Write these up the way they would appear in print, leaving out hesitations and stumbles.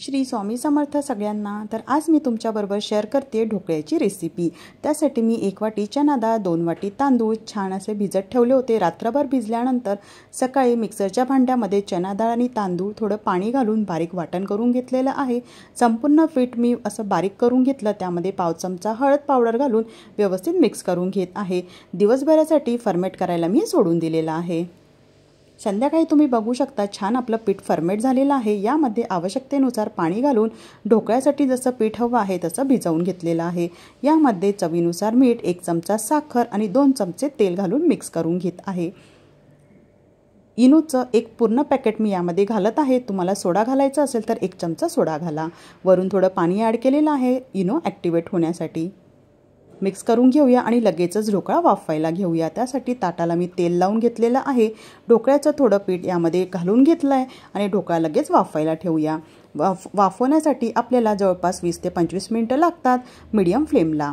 श्री स्वामी समर्थ सगळ्यांना। तर आज मी तुमच्याबरोबर शेअर करते ढोकळ्याची रेसिपी। त्यासाठी मी 1 वाटी चना डाळ, 2 वाटी तांदूळ छान असे भिजत ठेवले होते। रात्रभर भिजल्यानंतर सकाळी मिक्सरच्या भांड्यामध्ये चना डाळ आणि तांदूळ थोडं पाणी घालून बारीक वाटण करून घेतलेलं आहे। संपूर्ण पीठ मी असं बारीक करून घेतलं। त्यामध्ये पाव चमचा हळद पावडर घालून व्यवस्थित मिक्स करून घेत आहे। दिवसभरासाठी फर्मेट करायला मी सोडून दिलेलं आहे। संध्याकाळी तुम्ही बघू शकता छान आपलं पीठ फर्मेट झालेलं आहे। यामध्ये आवश्यकतेनुसार पाणी घालून ढोकळ्यासाठी जसं पीठ हवं आहे तसं भिजवून घेतलेलं आहे। यामध्ये चवीनुसार मीठ, 1 चमचा साखर आणि 2 चमचे तेल घालून मिक्स करून घेत आहे। इनोचं एक पूर्ण पॅकेट मी यामध्ये घालत आहे। तुम्हाला सोडा घालायचा असेल तर 1 चमचा सोडा घाला। वरून थोडं पाणी ॲड केलेलं आहे इनो ॲक्टिवेट होण्यासाठी। मिक्स करून घेऊया आणि लगेचच ढोकळा वाफवायला घेऊया। त्यासाठी ताटाला मी तेल लावून घेतलेलं आहे। ढोकळ्याचं थोडं पीठ यामध्ये घालून घेतलं आहे आणि ढोकळा लगेच वाफवायला ठेवूया। वाफवण्यासाठी आपल्याला जवळपास 20 ते 25 मिनिटं लागतात मीडियम फ्लेमला।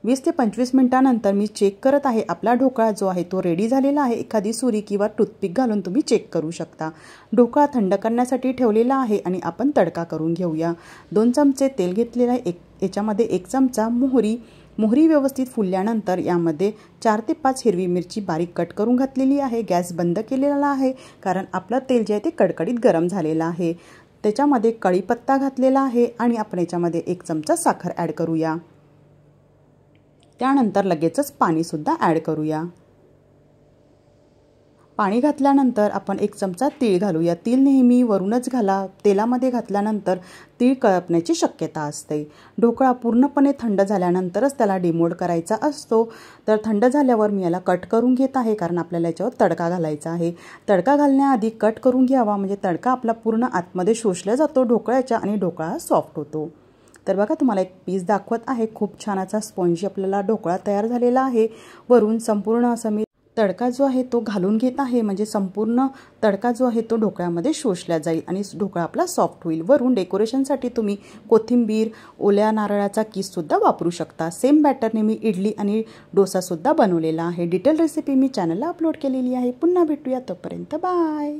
20 ते 25 मिनिटांनंतर मी चेक करत आहे। आपला ढोकळा जो आहे तो रेडी झालेला आहे। एखादी सुरी किंवा टूथपिक घालून तुम्ही चेक करू शकता। ढोकळा थंड करण्यासाठी ठेवलेला आहे आणि आपण तडका करून घेऊया। 2 चमचे तेल घेतलेलं आहे। याच्यामध्ये 1 चमचा मोहरी व्यवस्थित फुलल्यानंतर यामध्ये 4 ते 5 हिरवी मिरची बारीक कट करून घातलेली आहे। गॅस बंद केलेला आहे कारण आपलं तेल जे आहे ते कडकडीत गरम झालेलं आहे। त्याच्यामध्ये कढीपत्ता घातलेला आहे आणि आपण याच्यामध्ये 1 चमचा साखर ॲड करूया। त्यानंतर लगेचच पाणी सुद्धा ॲड करूया। पाणी घातल्यानंतर आपण 1 चमचा तीळ घालूया। तीळ नेहमी वरूनच घाला। तेलामध्ये घातल्यानंतर तीळ करपण्याची शक्यता असते। ढोकळा पूर्णपणे थंड झाल्यानंतरच त्याला डिमोल्ड करायचा असतो। तर थंड झाल्यावर मी याला कट करून घेत आहे कारण आपल्याला याच्यावर तडका घालायचा आहे। तडका घालण्याआधी कट करून घ्यावा म्हणजे तडका आपला पूर्ण आतमध्ये शोषला जातो ढोकळ्याच्या आणि ढोकळा सॉफ्ट होतो। तर बघा तुम्हाला एक पीस दाखवत आहे। खूप छान असा स्पॉन्जी आपल्याला ढोकळा तयार झालेला आहे। वरून संपूर्ण असं मी तडका जो आहे तो घालून घेत आहे म्हणजे संपूर्ण तडका जो आहे तो ढोकळ्यामध्ये शोषला जाईल आणि ढोकळा आपला सॉफ्ट होईल। वरून डेकोरेशनसाठी तुम्ही कोथिंबीर, ओल्या नारळाचा किससुद्धा वापरू शकता। सेम बॅटरने मी इडली आणि डोसासुद्धा बनवलेला आहे। डिटेल रेसिपी मी चॅनलला अपलोड केलेली आहे। पुन्हा भेटूया, तोपर्यंत बाय।